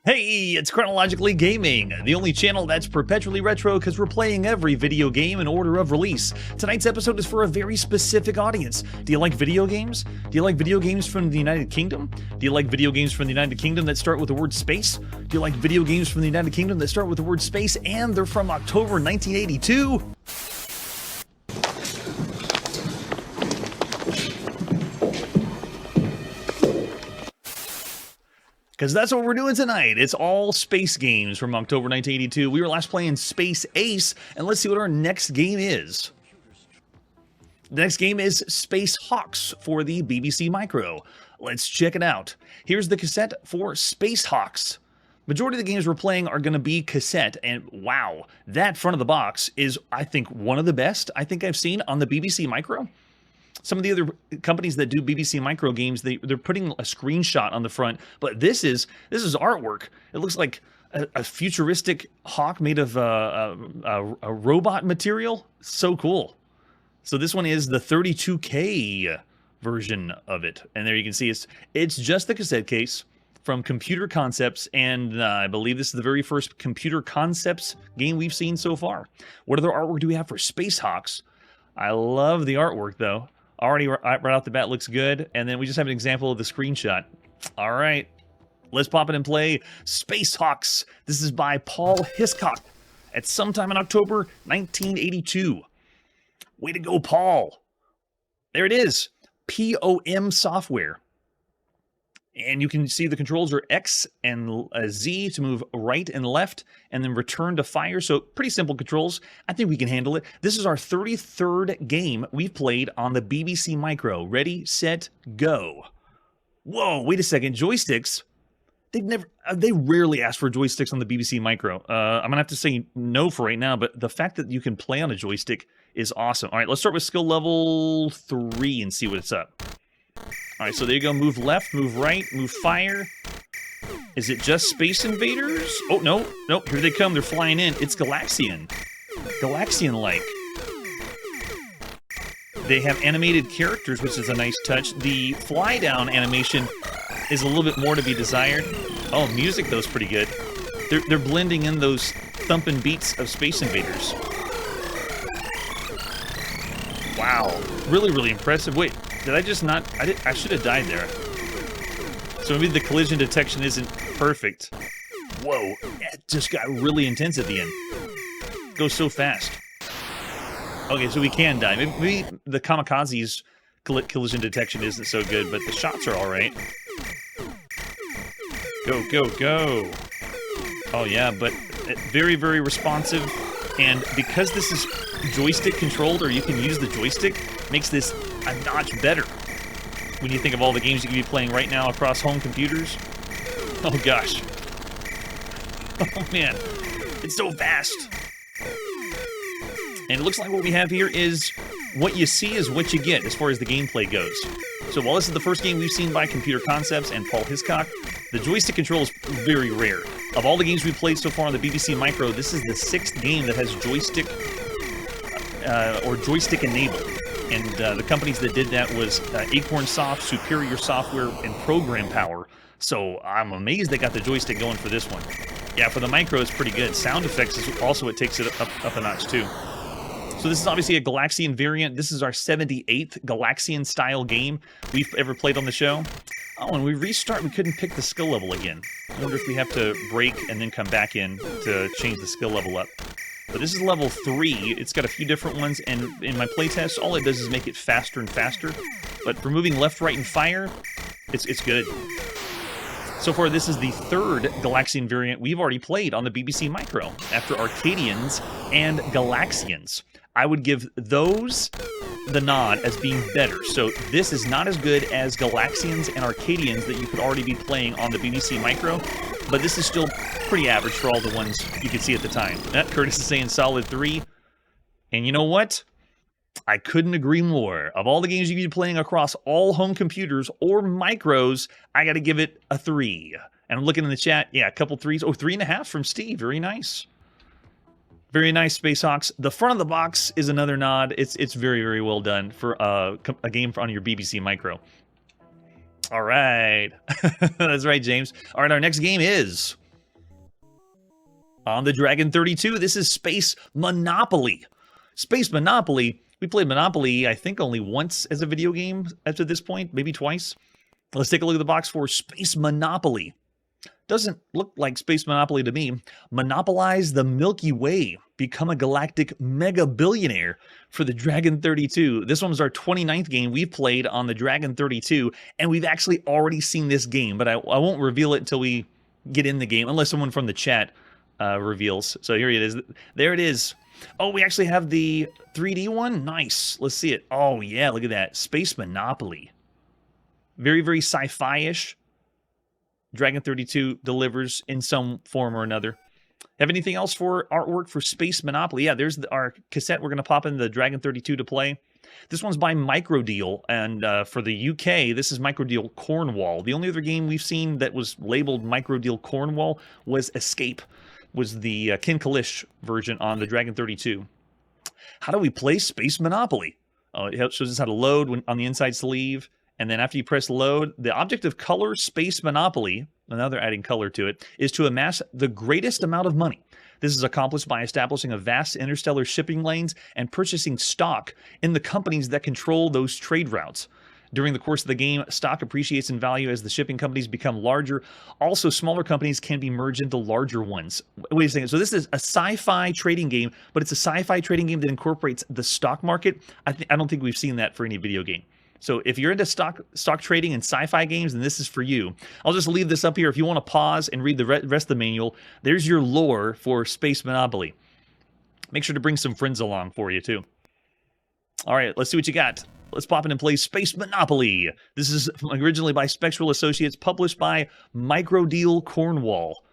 Hey, it's Chronologically Gaming, the only channel that's perpetually retro because we're playing every video game in order of release. Tonight's episode is for a very specific audience. Do you like video games? Do you like video games from the United Kingdom? Do you like video games from the United Kingdom that start with the word space? Do you like video games from the United Kingdom that start with the word space and they're from October 1982? Because that's what we're doing tonight. It's all space games from October 1982. We were last playing Space Ace, and let's see what our next game is. The next game is Space Hawks for the BBC Micro. Let's check it out. Here's the cassette for Space Hawks. Majority of the games we're playing are going to be cassette, and wow, that front of the box is, I think, one of the best I think I've seen on the BBC Micro. Some of the other companies that do BBC Micro games, they're putting a screenshot on the front, but this is artwork. It looks like a futuristic hawk made of a robot material. So cool. So this one is the 32K version of it, and there you can see it's just the cassette case from Computer Concepts, and I believe this is the very first Computer Concepts game we've seen so far. What other artwork do we have for Space Hawks? I love the artwork though. Already right off the bat looks good, and then we just have an example of the screenshot. All right, let's pop it and play Space Hawks. This is by Paul Hiscock at sometime in October 1982. Way to go, Paul. There it is, POM software. And you can see the controls are X and Z to move right and left, and then return to fire. So pretty simple controls. I think we can handle it. This is our 33rd game we've played on the BBC Micro. Ready, set, go. Whoa, wait a second. Joysticks? They rarely ask for joysticks on the BBC Micro. I'm going to have to say no for right now, but the fact that you can play on a joystick is awesome. All right, let's start with skill level 3 and see what's up. All right, so there you go. Move left, move right, move fire. Is it just Space Invaders? Oh, no. Nope, here they come. They're flying in. It's Galaxian. Galaxian-like. They have animated characters, which is a nice touch. The fly-down animation is a little bit more to be desired. Oh, music, though, is pretty good. They're blending in those thumping beats of Space Invaders. Wow. Really, really impressive. Wait. Did I just not... I should have died there. So maybe the collision detection isn't perfect. Whoa. It just got really intense at the end. It goes so fast. Okay, so we can die. Maybe the kamikaze's collision detection isn't so good, but the shots are alright. Go, go, go. Oh yeah, but very, very responsive. And because this is joystick controlled, or you can use the joystick, makes this a notch better when you think of all the games you can be playing right now across home computers. Oh gosh. Oh man, it's so fast. And it looks like what we have here is what you see is what you get as far as the gameplay goes. So while this is the first game we've seen by Computer Concepts and Paul Hiscock, the joystick control is very rare. Of all the games we've played so far on the BBC Micro, this is the 6th game that has joystick or joystick enabled. And the companies that did that was Acorn Soft, Superior Software, and Program Power. So I'm amazed they got the joystick going for this one. Yeah, for the Micro, it's pretty good. Sound effects is also what takes it up a notch, too. So this is obviously a Galaxian variant. This is our 78th Galaxian-style game we've ever played on the show. Oh, and we restart, we couldn't pick the skill level again. I wonder if we have to break and then come back in to change the skill level up. But this is level 3. It's got a few different ones, and in my playtest, all it does is make it faster and faster. But for moving left, right, and fire, it's good. So far, this is the 3rd Galaxian variant we've already played on the BBC Micro, after Arcadians and Galaxians. I would give those the nod as being better. So this is not as good as Galaxians and Arcadians that you could already be playing on the BBC Micro, but this is still pretty average for all the ones you could see at the time. Curtis is saying solid 3. And you know what? I couldn't agree more. Of all the games you could be playing across all home computers or micros, I got to give it a 3. And I'm looking in the chat. Yeah, a couple 3s. Oh, 3.5 from Steve. Very nice. Very nice, Space Hawks. The front of the box is another nod. It's very, very well done for a game on your BBC Micro. All right. That's right, James. All right, our next game is On the Dragon 32, this is Space Monopoly. Space Monopoly, we played Monopoly, I think, only once as a video game up to this point, maybe twice. Let's take a look at the box for Space Monopoly. Doesn't look like Space Monopoly to me. Monopolize the Milky Way. Become a galactic mega billionaire for the Dragon 32. This one was our 29th game we've played on the Dragon 32, and we've actually already seen this game, but I won't reveal it until we get in the game, unless someone from the chat reveals. So here it is. There it is. Oh, we actually have the 3D one? Nice. Let's see it. Oh, yeah, look at that. Space Monopoly. Very, very sci-fi-ish. Dragon 32 delivers in some form or another. Have anything else for artwork for Space Monopoly? Yeah, there's our cassette we're going to pop in the Dragon 32 to play. This one's by Microdeal, and for the UK, this is Microdeal Cornwall. The only other game we've seen that was labeled Microdeal Cornwall was Escape, was the Ken Kalish version on the Dragon 32. How do we play Space Monopoly? Oh, it shows us how to load on the inside sleeve. And then after you press load, the object of color Space Monopoly, now they're adding color to it, is to amass the greatest amount of money. This is accomplished by establishing a vast interstellar shipping lanes and purchasing stock in the companies that control those trade routes. During the course of the game, stock appreciates in value as the shipping companies become larger. Also, smaller companies can be merged into larger ones. Wait a second. So this is a sci-fi trading game, but it's a sci-fi trading game that incorporates the stock market. I don't think we've seen that for any video game. So if you're into stock trading and sci-fi games, then this is for you. I'll just leave this up here. If you want to pause and read the rest of the manual, there's your lore for Space Monopoly. Make sure to bring some friends along for you, too. All right, let's see what you got. Let's pop in and play Space Monopoly. This is originally by Spectral Associates, published by Microdeal Cornwall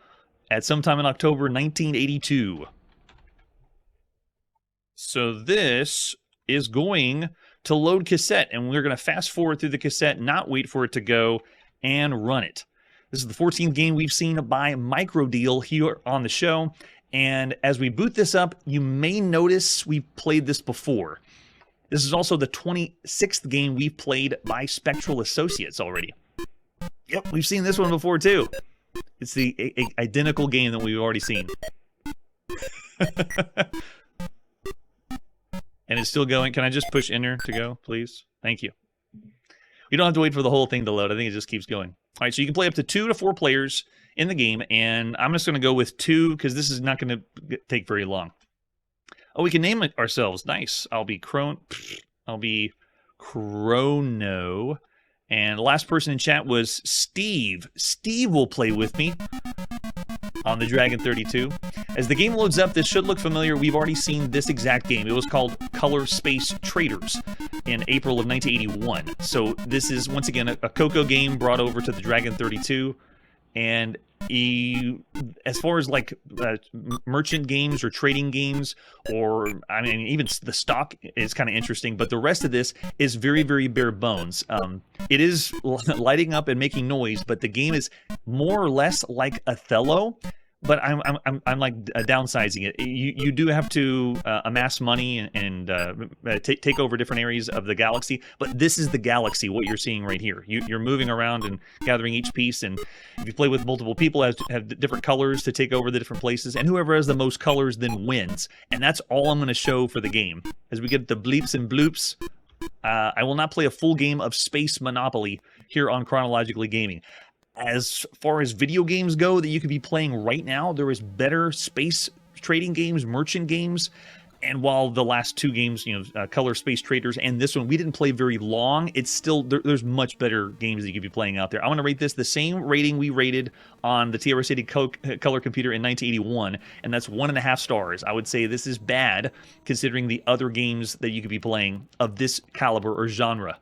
at sometime in October 1982. So this is going to load cassette, and we're going to fast forward through the cassette, not wait for it to go, and run it. This is the 14th game we've seen by Microdeal here on the show, and as we boot this up, you may notice we played this before. This is also the 26th game we've played by Spectral Associates already. Yep, we've seen this one before too. It's the identical game that we've already seen. And it's still going. Can I just push enter to go, please? Thank you. You don't have to wait for the whole thing to load. I think it just keeps going. All right, so you can play up to 2 to 4 players in the game, and I'm just going to go with 2 because this is not going to take very long. Oh, we can name it ourselves. Nice. I'll be Chrono, and the last person in chat was Steve. Steve will play with me on the Dragon 32. As the game loads up, this should look familiar. We've already seen this exact game. It was called Color Space Traders in April of 1981. So this is, once again, a Coco game brought over to the Dragon 32. And as far as like merchant games or trading games, or I mean, even the stock is kind of interesting, but the rest of this is very, very bare bones. It is lighting up and making noise, but the game is more or less like Othello. But I'm like downsizing it. You do have to amass money and take over different areas of the galaxy. But this is the galaxy, what you're seeing right here. You're moving around and gathering each piece. And if you play with multiple people, have different colors to take over the different places. And whoever has the most colors then wins. And that's all I'm going to show for the game. As we get the bleeps and bloops, I will not play a full game of Space Monopoly here on Chronologically Gaming. As far as video games go that you could be playing right now, there is better space trading games, merchant games, and while the last 2 games, Color Space Traders and this one, we didn't play very long, it's still, there's much better games that you could be playing out there. I want to rate this the same rating we rated on the TRS-80 color computer in 1981, and that's 1.5 stars. I would say this is bad, considering the other games that you could be playing of this caliber or genre.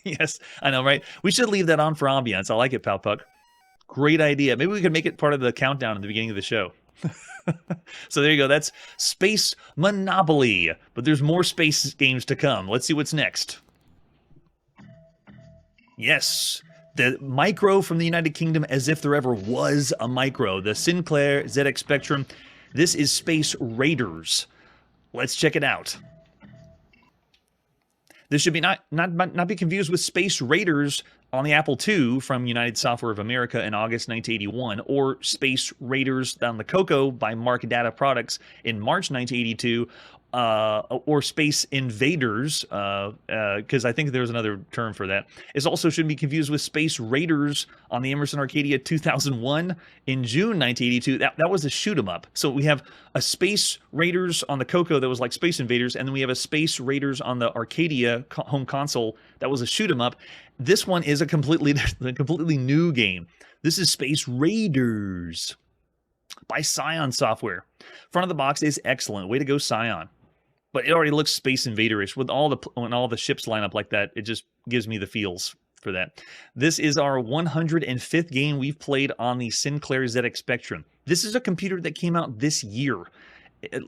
Yes, I know, right? We should leave that on for ambiance. I like it, Pal Puck. Great idea. Maybe we could make it part of the countdown at the beginning of the show. So there you go. That's Space Monopoly. But there's more space games to come. Let's see what's next. Yes, the Micro from the United Kingdom, as if there ever was a Micro. The Sinclair ZX Spectrum. This is Space Raiders. Let's check it out. This should be not be confused with Space Raiders, on the Apple II from United Software of America in August 1981, or Space Raiders on the Coco by Mark Data Products in March 1982, or Space Invaders, because I think there's another term for that. It also shouldn't be confused with Space Raiders on the Emerson Arcadia 2001 in June 1982. That was a shoot 'em up. So we have a Space Raiders on the Coco that was like Space Invaders, and then we have a Space Raiders on the Arcadia home console that was a shoot 'em up. This one is a completely new game. This is Space Raiders by Scion Software. Front of the box is excellent. Way to go, Scion. But it already looks Space Invader-ish. When all the ships line up like that, it just gives me the feels for that. This is our 105th game we've played on the Sinclair ZX Spectrum. This is a computer that came out this year,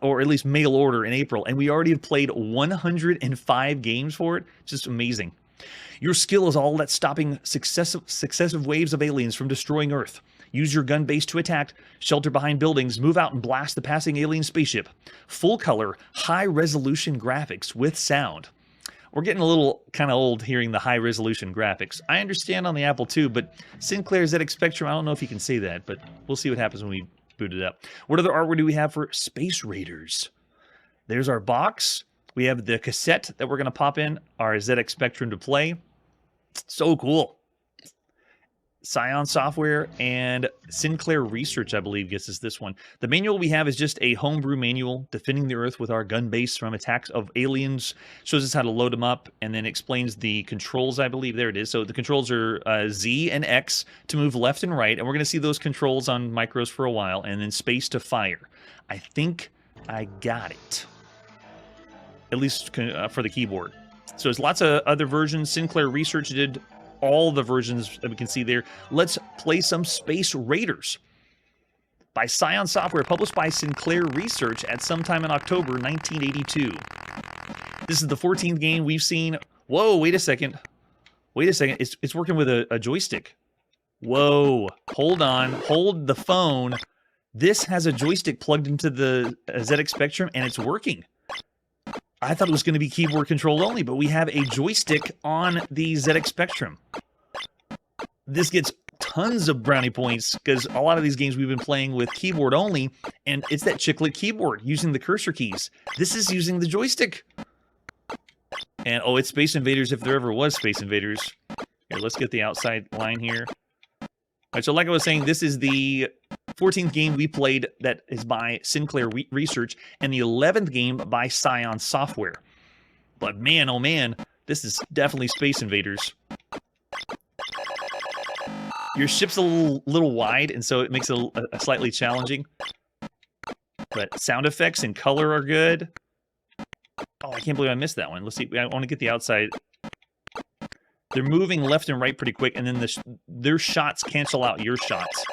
or at least mail order in April, and we already have played 105 games for it. Just amazing. Your skill is all that's stopping successive waves of aliens from destroying Earth. Use your gun base to attack, shelter behind buildings, move out and blast the passing alien spaceship. Full color, high resolution graphics with sound. We're getting a little kind of old hearing the high resolution graphics. I understand on the Apple II, but Sinclair ZX Spectrum, I don't know if you can say that, but we'll see what happens when we boot it up. What other artwork do we have for Space Raiders? There's our box. We have the cassette that we're going to pop in our ZX Spectrum to play. So cool. Scion Software and Sinclair Research, I believe, gets us this one. The manual we have is just a homebrew manual defending the Earth with our gun base from attacks of aliens. Shows us how to load them up and then explains the controls, I believe. There it is. So the controls are Z and X to move left and right. And we're going to see those controls on micros for a while. And then space to fire. I think I got it. At least for the keyboard. So there's lots of other versions. Sinclair Research did all the versions that we can see there. Let's play some Space Raiders by Scion Software, published by Sinclair Research at sometime in October 1982. This is the 14th game we've seen. Whoa, wait a second. Wait a second. It's working with a joystick. Whoa, hold on. Hold the phone. This has a joystick plugged into the ZX Spectrum, and it's working. I thought it was going to be keyboard controlled only, but we have a joystick on the ZX Spectrum. This gets tons of brownie points because a lot of these games we've been playing with keyboard only, and it's that chiclet keyboard using the cursor keys. This is using the joystick. And oh, it's Space Invaders if there ever was Space Invaders. Here, let's get the outside line here. All right, so like I was saying, this is the 14th game we played that is by Sinclair Research, and the 11th game by Scion Software. But man, oh man, this is definitely Space Invaders. Your ship's a little wide, and so it makes it slightly challenging. But sound effects and color are good. Oh, I can't believe I missed that one. Let's see. I want to get the outside. They're moving left and right pretty quick, and then their shots cancel out your shots.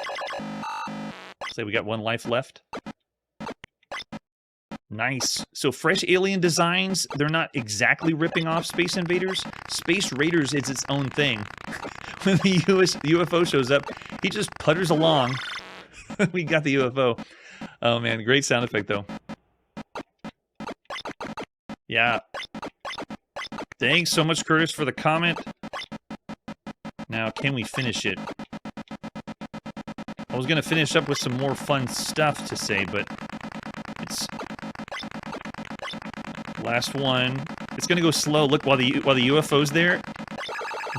Say we got one life left. Nice. So fresh alien designs. They're not exactly ripping off Space Invaders. Space Raiders is its own thing. When the UFO shows up, he just putters along. We got the UFO. Oh man, great sound effect though. Yeah. Thanks so much, Curtis, for the comment. Now, can we finish it? I was going to finish up with some more fun stuff to say, but it's last one. It's going to go slow. Look, while the UFO's there,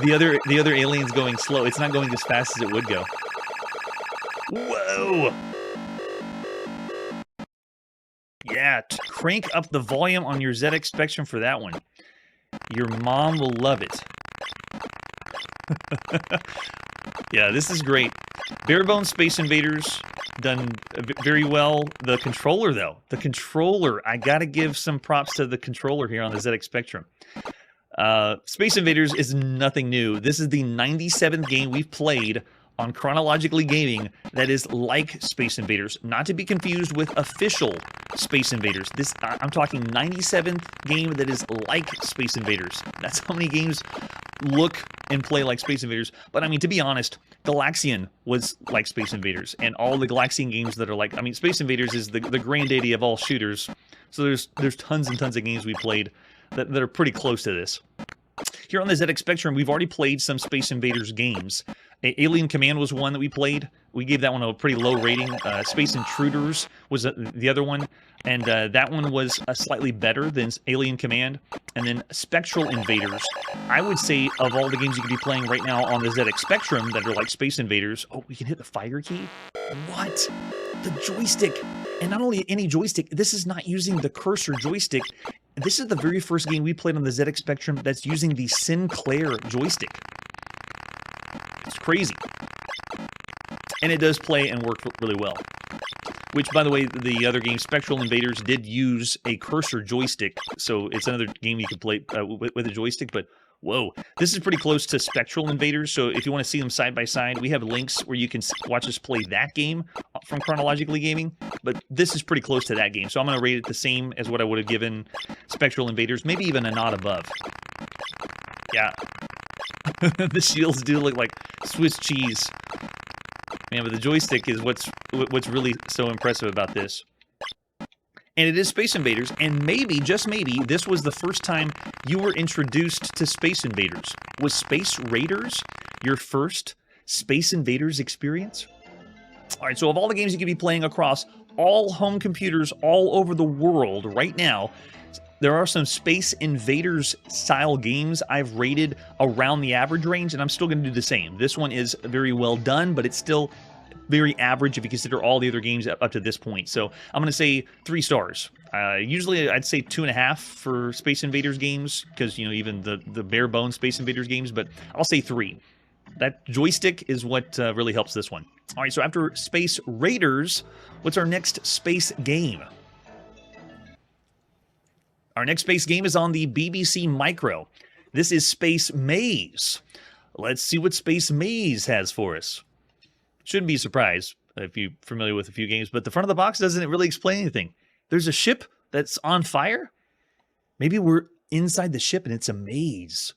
the other alien's going slow. It's not going as fast as it would go. Whoa! Yeah, crank up the volume on your ZX Spectrum for that one. Your mom will love it. Yeah, this is great. Barebone Space Invaders, done very well. The controller, though. The controller. I gotta give some props to the controller here on the ZX Spectrum. Space Invaders is nothing new. This is the 97th game we've played on Chronologically Gaming that is like Space Invaders. Not to be confused with official Space Invaders. I'm talking 97th game that is like Space Invaders. That's how many games look and play like Space Invaders. But I mean, to be honest, Galaxian was like Space Invaders, and all the Galaxian games that are like, I mean, Space Invaders is the granddaddy of all shooters. So there's tons and tons of games we played that are pretty close to this. Here on the ZX Spectrum, we've already played some Space Invaders games. Alien Command was one that we played. We gave that one a pretty low rating. Space Intruders was the other one, and that one was slightly better than Alien Command. And then Spectral Invaders. I would say of all the games you could be playing right now on the ZX Spectrum that are like Space Invaders, oh, we can hit the fire key? What? The joystick. And not only any joystick, this is not using the cursor joystick. This is the very first game we played on the ZX Spectrum that's using the Sinclair joystick. It's crazy. And it does play and work really well. Which, by the way, the other game, Spectral Invaders, did use a cursor joystick. So it's another game you can play with a joystick. But, whoa, this is pretty close to Spectral Invaders. So if you want to see them side by side, we have links where you can watch us play that game from Chronologically Gaming. But this is pretty close to that game. So I'm going to rate it the same as what I would have given Spectral Invaders. Maybe even a notch above. Yeah. The shields do look like Swiss cheese. Man, but the joystick is what's really so impressive about this. And it is Space Invaders, and maybe, just maybe, this was the first time you were introduced to Space Invaders. Was Space Raiders your first Space Invaders experience? All right, so of all the games you could be playing across all home computers all over the world right now, there are some Space Invaders style games I've rated around the average range, and I'm still going to do the same. This one is very well done, but it's still very average if you consider all the other games up to this point. So I'm going to say 3 stars. Usually I'd say 2.5 for Space Invaders games, because, you know, even the bare bones Space Invaders games, but I'll say 3. That joystick is what really helps this one. All right, so after Space Raiders, what's our next space game? Our next space game is on the BBC Micro. This is Spacemaze. Let's see what Spacemaze has for us. Shouldn't be surprised if you're familiar with a few games, but the front of the box doesn't really explain anything. There's a ship that's on fire. Maybe we're inside the ship and it's a maze.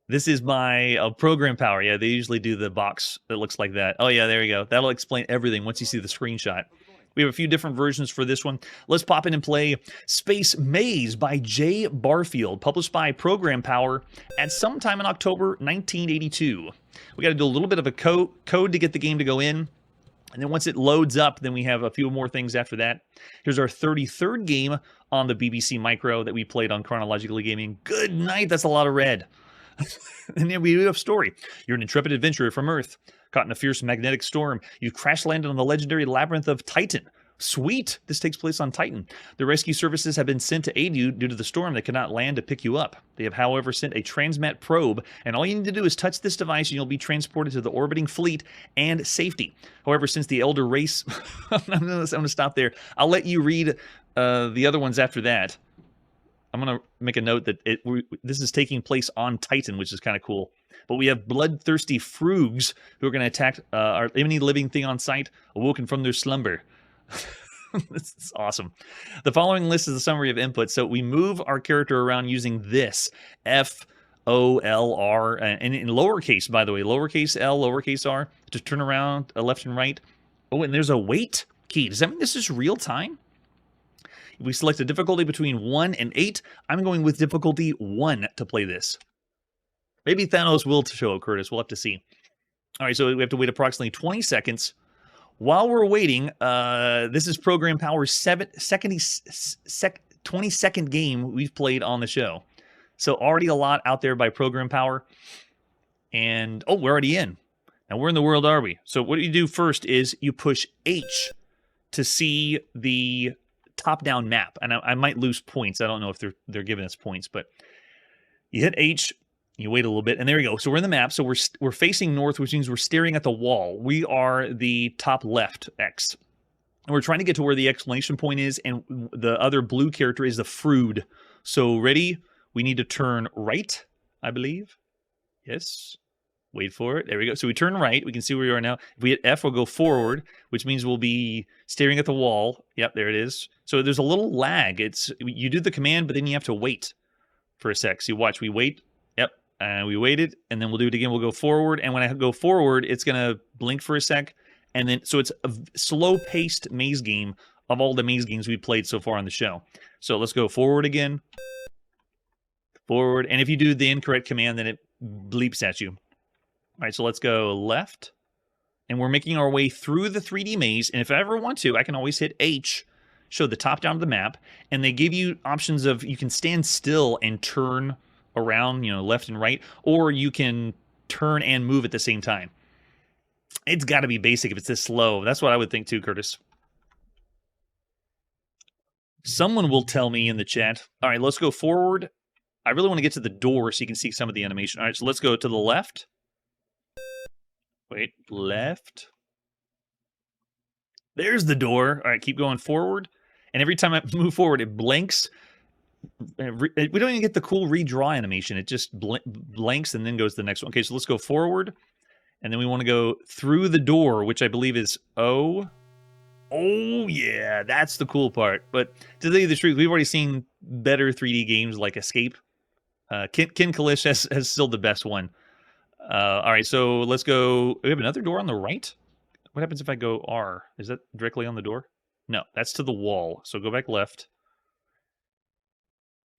This is my program power. Yeah, they usually do the box that looks like that. Oh yeah, there you go. That'll explain everything once you see the screenshot. We have a few different versions for this one. Let's pop in and play Spacemaze by J. Barfield, published by Program Power at sometime in October 1982. We got to do a little bit of a code to get the game to go in. And then once it loads up, then we have a few more things after that. Here's our 33rd game on the BBC Micro that we played on Chronologically Gaming. Good night, that's a lot of red. And then we do have story. You're an intrepid adventurer from Earth. Caught in a fierce magnetic storm, you crash landed on the legendary labyrinth of Titan. Sweet! This takes place on Titan. The rescue services have been sent to aid you due to the storm. They cannot land to pick you up. They have, however, sent a transmat probe, and all you need to do is touch this device and you'll be transported to the orbiting fleet and safety. However, since the elder race... I'm going to stop there. I'll let you read the other ones after that. I'm going to make a note that this is taking place on Titan, which is kind of cool. But we have bloodthirsty Froogs who are going to attack any living thing on sight, awoken from their slumber. This is awesome. The following list is a summary of inputs. So we move our character around using this, F-O-L-R, and in lowercase, by the way, lowercase L, lowercase R, to turn around left and right. Oh, and there's a wait key. Does that mean this is real time? We select a difficulty between 1 and 8. I'm going with difficulty 1 to play this. Maybe Thanos will show up, Curtis. We'll have to see. All right, so we have to wait approximately 20 seconds. While we're waiting, this is Program Power's 22nd game we've played on the show. So already a lot out there by Program Power. And, oh, we're already in. Now, where in the world are we? So what you do first is you push H to see the top-down map. And I might lose points. I don't know if they're giving us points, but you hit H. You wait a little bit, and there you go. So we're in the map. So we're facing north, which means we're staring at the wall. We are the top left X. And we're trying to get to where the exclamation point is, and the other blue character is the Frood. So ready? We need to turn right, I believe. Yes. Wait for it. There we go. So we turn right. We can see where we are now. If we hit F, we'll go forward, which means we'll be staring at the wall. Yep, there it is. So there's a little lag. You do the command, but then you have to wait for a sec. So you watch. We wait. Yep. And we waited, and then we'll do it again. We'll go forward, and when I go forward, it's going to blink for a sec, and then, so it's a slow-paced maze game of all the maze games we've played so far on the show. So let's go forward again. Forward. And if you do the incorrect command, then it bleeps at you. All right, so let's go left. And we're making our way through the 3D maze. And if I ever want to, I can always hit H, show the top down of the map. And they give you options of you can stand still and turn around, left and right. Or you can turn and move at the same time. It's got to be basic if it's this slow. That's what I would think too, Curtis. Someone will tell me in the chat. All right, let's go forward. I really want to get to the door so you can see some of the animation. All right, so let's go to the left. Wait, left. There's the door. All right, keep going forward. And every time I move forward, it blinks. We don't even get the cool redraw animation. It just blanks and then goes to the next one. Okay, so let's go forward. And then we want to go through the door, which I believe is O. Oh, yeah, that's the cool part. But to tell you the truth, we've already seen better 3D games like Escape. Ken Kalish has still the best one. All right, so let's go. We have another door on the right. What happens if I go R? Is that directly on the door? No, that's to the wall. So go back left.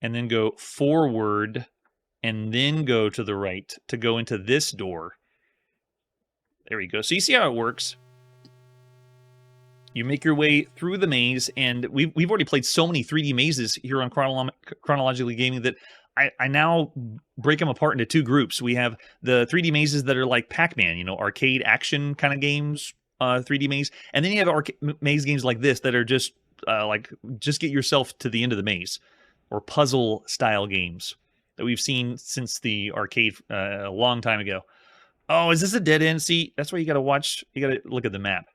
And then go forward. And then go to the right to go into this door. There we go. So you see how it works. You make your way through the maze, and we've already played so many 3D mazes here on Chronologically Gaming that I now break them apart into two groups. We have the 3D mazes that are like Pac-Man, arcade action kind of games, 3D maze. And then you have maze games like this that are just just get yourself to the end of the maze, or puzzle style games that we've seen since the arcade a long time ago. Oh, is this a dead end? See, that's why you got to watch. You got to look at the map.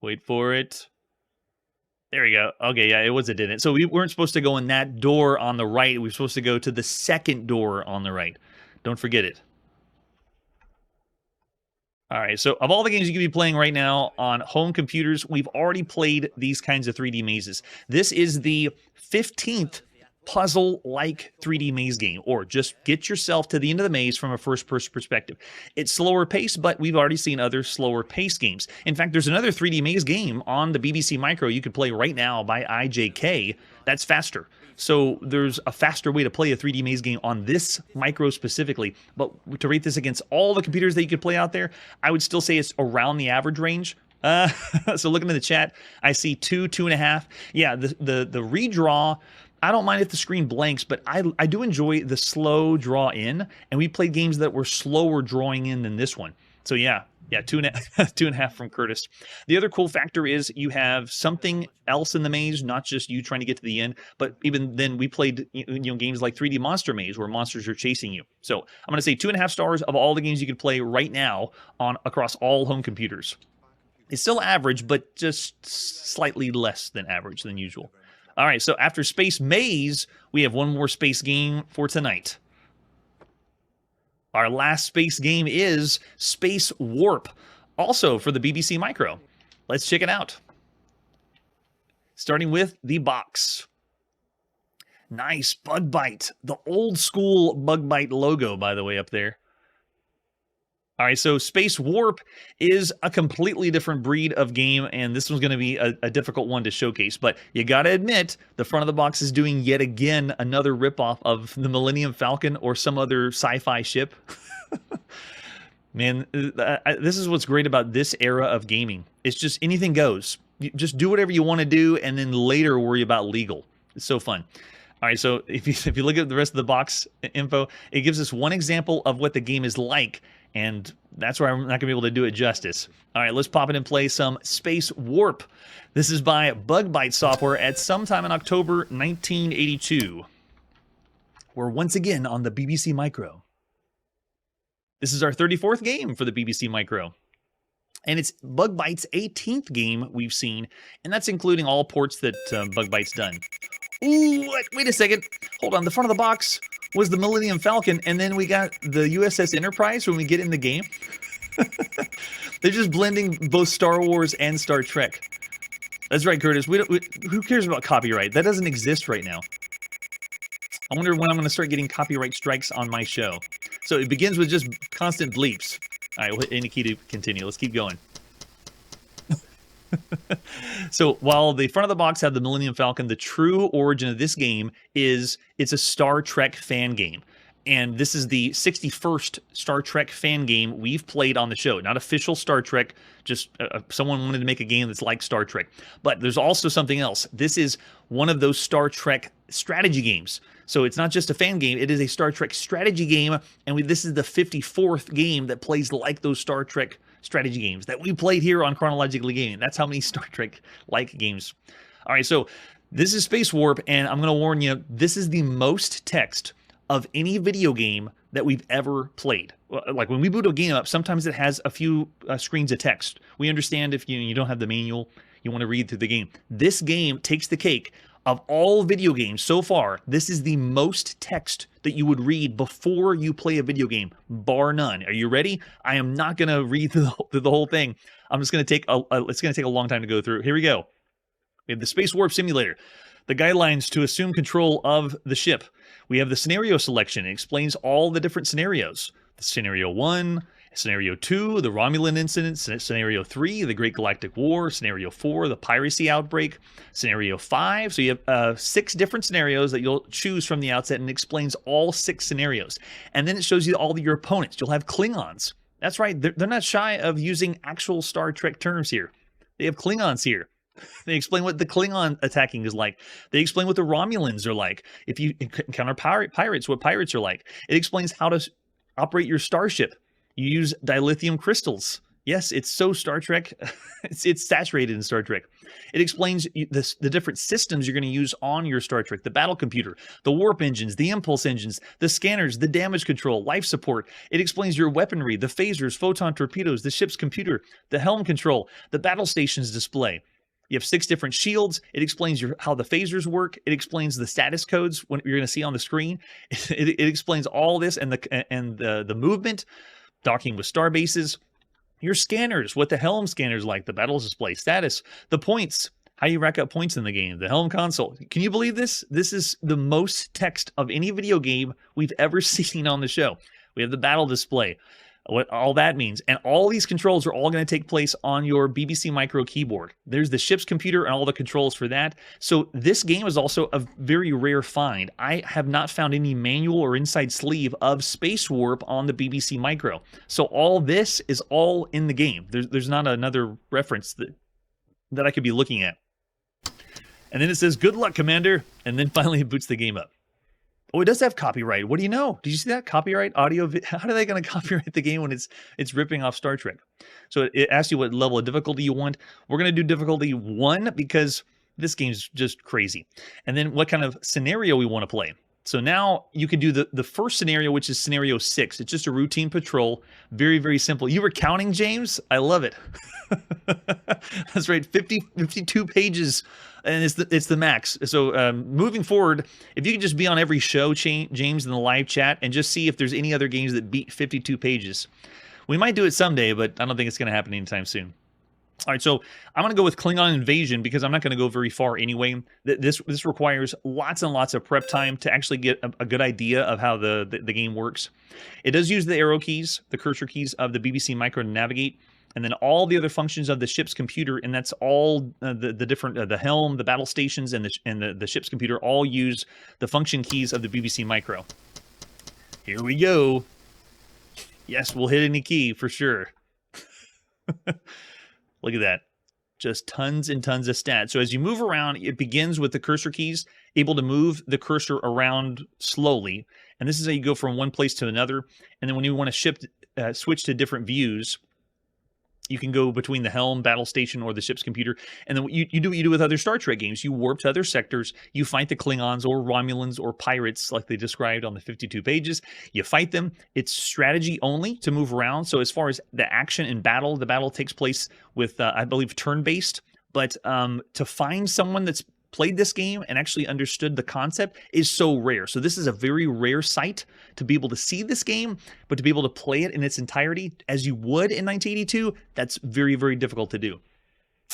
Wait for it. There we go. Okay, yeah, it was a dead end. So we weren't supposed to go in that door on the right. We were supposed to go to the second door on the right. Don't forget it. All right, so of all the games you could be playing right now on home computers, we've already played these kinds of 3D mazes. This is the 15th puzzle-like 3D maze game, or just get yourself to the end of the maze from a first-person perspective. It's slower paced, but we've already seen other slower paced games. In fact, there's another 3D maze game on the BBC Micro you could play right now by IJK that's faster. So there's a faster way to play a 3D maze game on this Micro specifically, but to rate this against all the computers that you could play out there, I would still say it's around the average range. So looking at the chat, I see 2.5. Yeah, the redraw, I don't mind if the screen blanks, but I do enjoy the slow draw in, and we played games that were slower drawing in than this one. So yeah, 2.5 from Curtis. The other cool factor is you have something else in the maze, not just you trying to get to the end, but even then we played games like 3D Monster Maze where monsters are chasing you. So I'm going to say 2.5 stars of all the games you could play right now across all home computers. It's still average, but just slightly less than average than usual. All right, so after Spacemaze, we have one more space game for tonight. Our last space game is Spacewarp, also for the BBC Micro. Let's check it out. Starting with the box. Nice, Bug Bite. The old school Bug Bite logo, by the way, up there. All right, so Spacewarp is a completely different breed of game, and this one's going to be a difficult one to showcase. But you got to admit, the front of the box is doing yet again another ripoff of the Millennium Falcon or some other sci-fi ship. Man, this is what's great about this era of gaming. It's just anything goes. You just do whatever you want to do, and then later worry about legal. It's so fun. All right, so if you look at the rest of the box info, it gives us one example of what the game is like, and that's where I'm not going to be able to do it justice. All right, let's pop it and play some Spacewarp. This is by Bug Bite Software at sometime in October 1982. We're once again on the BBC Micro. This is our 34th game for the BBC Micro. And it's Bug Bite's 18th game we've seen, and that's including all ports that Bug Bite's done. Ooh, wait a second. Hold on, the front of the box was the Millennium Falcon, and then we got the USS Enterprise when we get in the game. They're just blending both Star Wars and Star Trek. That's right, Curtis. Who cares about copyright? That doesn't exist right now. I wonder when I'm going to start getting copyright strikes on my show. So it begins with just constant bleeps. All right, we'll hit any key to continue. Let's keep going. So while the front of the box had the Millennium Falcon, the true origin of this game is it's a Star Trek fan game. And this is the 61st Star Trek fan game we've played on the show. Not official Star Trek, just someone wanted to make a game that's like Star Trek. But there's also something else. This is one of those Star Trek strategy games. So it's not just a fan game, it is a Star Trek strategy game. And this is the 54th game that plays like those Star Trek strategy games that we played here on Chronologically Gaming. That's how many Star Trek-like games. All right, so this is Spacewarp, and I'm going to warn you, this is the most text of any video game that we've ever played. Like when we boot a game up, sometimes it has a few screens of text. We understand if you don't have the manual, you want to read through the game. This game takes the cake. Of all video games so far, this is the most text that you would read before you play a video game, bar none. Are you ready? I am not going to read through the whole thing. I'm just going to take it's going to take a long time to go through. Here we go. We have the Spacewarp simulator, the guidelines to assume control of the ship. We have the scenario selection. It explains all the different scenarios. The scenario 1, Scenario 2, the Romulan incident. Scenario 3, the Great Galactic War. Scenario 4, the piracy outbreak. Scenario 5, so you have 6 different scenarios that you'll choose from the outset, and it explains all 6 scenarios. And then it shows you all of your opponents. You'll have Klingons. That's right, they're not shy of using actual Star Trek terms here. They have Klingons here. They explain what the Klingon attacking is like. They explain what the Romulans are like. If you encounter pirates, what pirates are like. It explains how to operate your starship. You use dilithium crystals. Yes, it's so Star Trek. it's saturated in Star Trek. It explains the different systems you're going to use on your Star Trek. The battle computer, the warp engines, the impulse engines, the scanners, the damage control, life support. It explains your weaponry, the phasers, photon torpedoes, the ship's computer, the helm control, the battle stations display. You have 6 different shields. It explains how the phasers work. It explains the status codes when you're going to see on the screen. It explains all this and the movement, docking with star bases, your scanners, what the helm scanners like, the battle display status, the points, how you rack up points in the game, the helm console. Can you believe this? This is the most text of any video game we've ever seen on the show. We have the battle display, what all that means. And all these controls are all going to take place on your BBC Micro keyboard. There's the ship's computer and all the controls for that. So this game is also a very rare find. I have not found any manual or inside sleeve of Spacewarp on the BBC Micro. So all this is all in the game. There's not another reference that I could be looking at. And then it says, "Good luck, Commander." And then finally it boots the game up. Oh, it does have copyright. What do you know? Did you see that? Copyright audio? How are they going to copyright the game when it's ripping off Star Trek? So it asks you what level of difficulty you want. We're going to do difficulty 1 because this game's just crazy. And then what kind of scenario we want to play. So now you can do the first scenario, which is scenario 6. It's just a routine patrol. Very, very simple. You were counting, James? I love it. That's right. 52 pages. And it's the max. So moving forward, if you could just be on every show, James, in the live chat, and just see if there's any other games that beat 52 pages. We might do it someday, but I don't think it's going to happen anytime soon. All right, so I'm going to go with Klingon Invasion because I'm not going to go very far anyway. This requires lots and lots of prep time to actually get a good idea of how the game works. It does use the arrow keys, the cursor keys of the BBC Micro to navigate, and then all the other functions of the ship's computer, and that's all the different the helm, the battle stations, and the ship's computer all use the function keys of the BBC Micro. Here we go. Yes, we'll hit any key for sure. Look at that. Just tons and tons of stats. So as you move around, it begins with the cursor keys, able to move the cursor around slowly. And this is how you go from one place to another. And then when you want to switch to different views, you can go between the helm, battle station, or the ship's computer. And then you do what you do with other Star Trek games. You warp to other sectors. You fight the Klingons or Romulans or pirates like they described on the 52 pages. You fight them. It's strategy only to move around. So as far as the action in battle, the battle takes place with, I believe, turn-based. But to find someone that's played this game and actually understood the concept is so rare. So this is a very rare sight to be able to see this game, but to be able to play it in its entirety as you would in 1982, that's very, very difficult to do.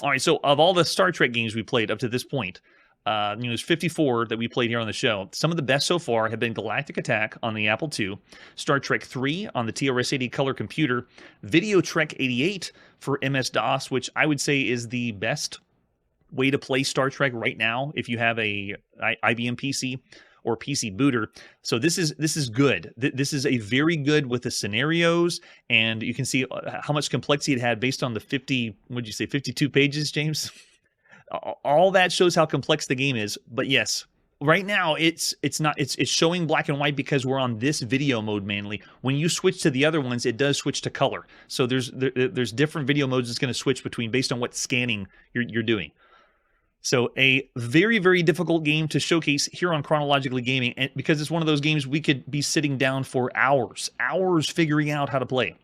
All right, so of all the Star Trek games we played up to this point, There's 54 that we played here on the show. Some of the best so far have been Galactic Attack on the Apple II, Star Trek 3 on the TRS-80 color computer, Video Trek 88 for MS-DOS, which I would say is the best way to play Star Trek right now if you have a IBM PC or PC booter. So this is good. This is a very good with the scenarios, and you can see how much complexity it had based on the 52 pages, James? All that shows how complex the game is. But yes, right now it's showing black and white because we're on this video mode mainly. When you switch to the other ones, it does switch to color. So there's different video modes it's going to switch between based on what scanning you're doing. So a very, very difficult game to showcase here on Chronologically Gaming, and because it's one of those games we could be sitting down for hours figuring out how to play.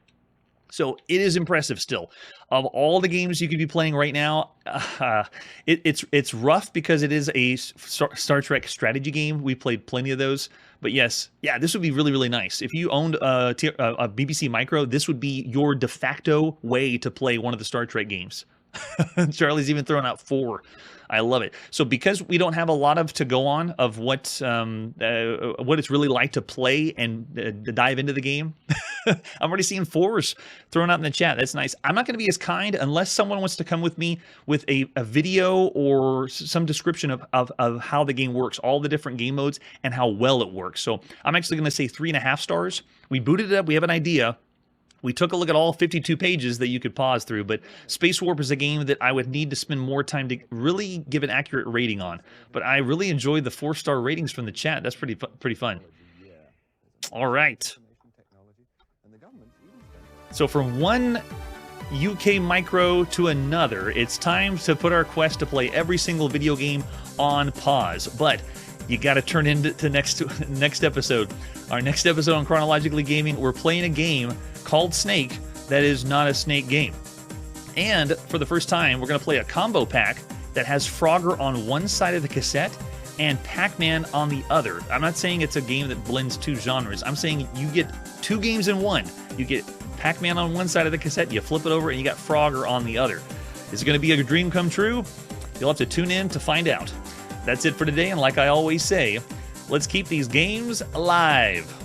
So it is impressive still. Of all the games you could be playing right now, it's rough because it is a Star Trek strategy game. We played plenty of those. But yes, yeah, this would be really, really nice. If you owned a BBC Micro, this would be your de facto way to play one of the Star Trek games. Charlie's even throwing out 4. I love it. So because we don't have a lot to go on of what it's really like to play and dive into the game, I'm already seeing 4s thrown out in the chat. That's nice. I'm not going to be as kind unless someone wants to come with me with a video or some description of how the game works, all the different game modes, and how well it works. So I'm actually going to say 3.5 stars. We booted it up. We have an idea. We took a look at all 52 pages that you could pause through, but Spacewarp is a game that I would need to spend more time to really give an accurate rating on. But I really enjoyed the 4-star ratings from the chat. That's pretty fun. All right. So from one UK Micro to another, it's time to put our quest to play every single video game on pause. But you got to turn into next episode. Our next episode on Chronologically Gaming, we're playing a game called Snake that is not a Snake game. And for the first time, we're going to play a combo pack that has Frogger on one side of the cassette and Pac-Man on the other. I'm not saying it's a game that blends 2 genres. I'm saying you get 2 games in one. You get Pac-Man on one side of the cassette, you flip it over, and you got Frogger on the other. Is it going to be a dream come true? You'll have to tune in to find out. That's it for today, and like I always say, let's keep these games alive.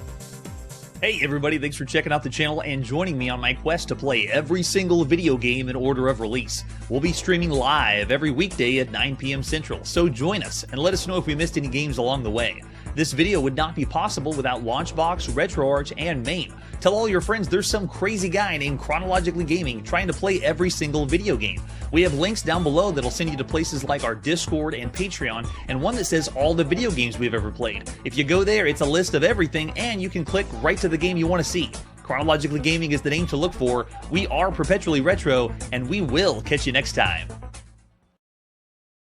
Hey everybody, thanks for checking out the channel and joining me on my quest to play every single video game in order of release. We'll be streaming live every weekday at 9 p.m. Central, so join us and let us know if we missed any games along the way. This video would not be possible without Launchbox, RetroArch, and MAME. Tell all your friends there's some crazy guy named Chronologically Gaming trying to play every single video game. We have links down below that'll send you to places like our Discord and Patreon, and one that says all the video games we've ever played. If you go there, it's a list of everything, and you can click right to the game you want to see. Chronologically Gaming is the name to look for. We are perpetually retro, and we will catch you next time.